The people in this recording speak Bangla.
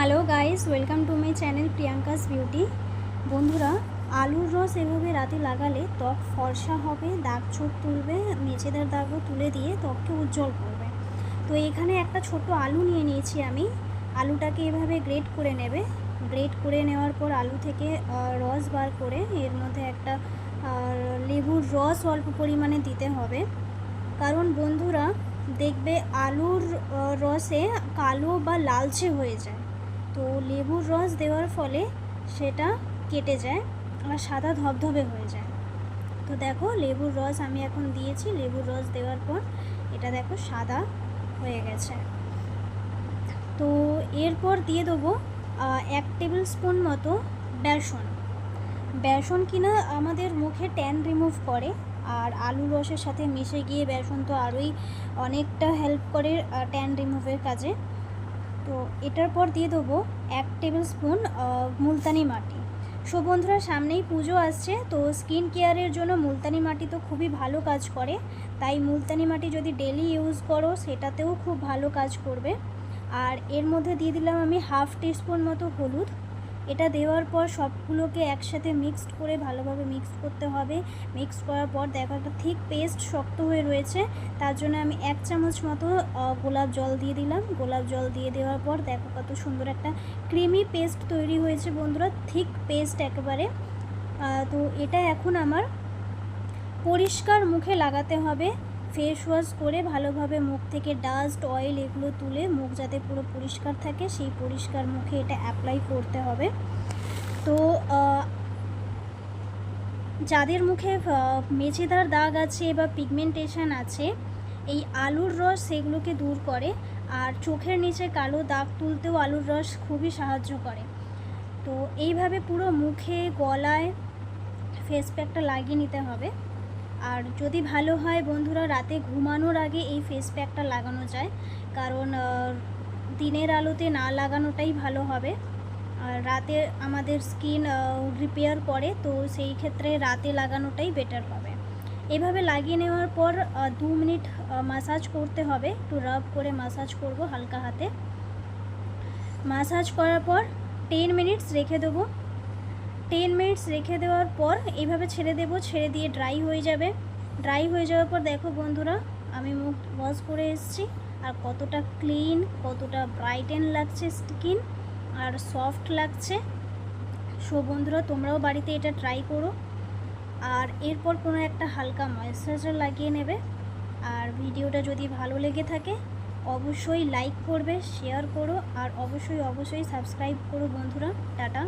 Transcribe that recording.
Hello guys, welcome to my channel Priyanka's beauty. বন্ধুরা, আলুর রস এভাবে রাতে লাগালে ত্বক ফর্সা হবে, দাগ ছোপ তুলবে, মেচেদার দাগও তুলে দিয়ে ত্বককে উজ্জ্বল করবে। তো এখানে একটা ছোট্ট আলু নিয়ে নিয়েছি আমি। আলুটাকে এভাবে গ্রেট করে নেবে। গ্রেট করে নেওয়ার পর আলু থেকে রস বার করে এর মধ্যে একটা লেবুর রস অল্প পরিমাণে দিতে হবে। কারণ বন্ধুরা দেখবে আলুর রসে কালো বা লালচে হয়ে যায়, তো লেবুর রস দেওয়ার ফলে সেটা কেটে যায় আর সাদা ধবধবে হয়ে যায়। তো দেখো লেবুর রস আমি এখন দিয়েছি। লেবুর রস দেওয়ার পর এটা দেখো সাদা হয়ে গেছে। তো এরপর দিয়ে দেবো 1 টেবিল স্পুন মতো বেসন। বেসন কিনা আমাদের মুখে ট্যান রিমুভ করে, আর আলুর রসের সাথে মিশে গিয়ে বেসন তো আরোই অনেকটা হেল্প করে ট্যান রিমুভের কাজে। তো এটার পর দিয়ে দেবো 1 টেবিল স্পুন মুলতানি মাটি। সো বন্ধুরা, সামনেই পুজো আসছে, তো স্কিন কেয়ারের জন্য মুলতানি মাটি তো খুবই ভালো কাজ করে। তাই মুলতানি মাটি যদি ডেলি ইউজ করো সেটাতেও খুব ভালো কাজ করবে। আর এর মধ্যে দিয়ে দিলাম আমি 1/2 টিস্পুন মতো হলুদ। এটা দেওয়ার পর সবগুলোকে একসাথে মিক্সড করে ভালোভাবে মিক্সড করতে হবে। মিক্সড করার পর দেখো একটা থিক পেস্ট শক্ত হয়ে রয়েছে, তার জন্য আমি 1 চামচ মতো গোলাপ জল দিয়ে দিলাম। গোলাপ জল দিয়ে দেওয়ার পর দেখো কত সুন্দর একটা ক্রিমি পেস্ট তৈরি হয়েছে বন্ধুরা, থিক পেস্ট একেবারে। তো এটা এখন আমার পরিষ্কার মুখে লাগাতে হবে। ফেস ওয়াশ করে ভালোভাবে মুখ থেকে ডাস্ট অয়েল এগুলো তুলে মুখ যাতে পুরো পরিষ্কার থাকে সেই পরিষ্কার মুখে এটা অ্যাপ্লাই করতে হবে। তো যাদের মুখে মেচেদার দাগ আছে বা পিগমেন্টেশন আছে, এই আলুর রস সেগুলোকে দূর করে। আর চোখের নিচে কালো দাগ তুলতেও আলুর রস খুবই সাহায্য করে। তো এইভাবে পুরো মুখে গলায় ফেস প্যাকটা লাগিয়ে নিতে হবে। আর যদি ভালো হয় বন্ধুরা, রাতে ঘুমানোর আগে এই ফেস প্যাকটা লাগানো যায়, কারণ দিনের আলোতে না লাগানোটাই ভালো হবে। আর রাতে আমাদের স্কিন রিপেয়ার করে, তো সেই ক্ষেত্রে রাতে লাগানোটাই বেটার হবে। এভাবে লাগিয়ে নেওয়ার পর 2 মিনিট মাসাজ করতে হবে। একটু রাব করে মাসাজ করব হালকা হাতে। মাসাজ করার পর 10 মিনিটস রেখে দেবো। 10 মিনিটস রেখে দেওয়ার পর এইভাবে ছেড়ে দেবো। ছেড়ে দিয়ে ড্রাই হয়ে যাবে। ড্রাই হয়ে যাওয়ার পর দেখো বন্ধুরা, আমি মুখ ওয়াশ করে এসেছি আর কতটা ক্লিন, কতটা ব্রাইটেন লাগছে স্কিন, আর সফট লাগছে। সো বন্ধুরা, তোমরাও বাড়িতে এটা ট্রাই করো। আর এরপর কোনো একটা হালকা ময়েশ্চারাইজার লাগিয়ে নেবে। আর ভিডিওটা যদি ভালো লেগে থাকে অবশ্যই লাইক করবে, শেয়ার করো, আর অবশ্যই সাবস্ক্রাইব করো বন্ধুরা। টাটা।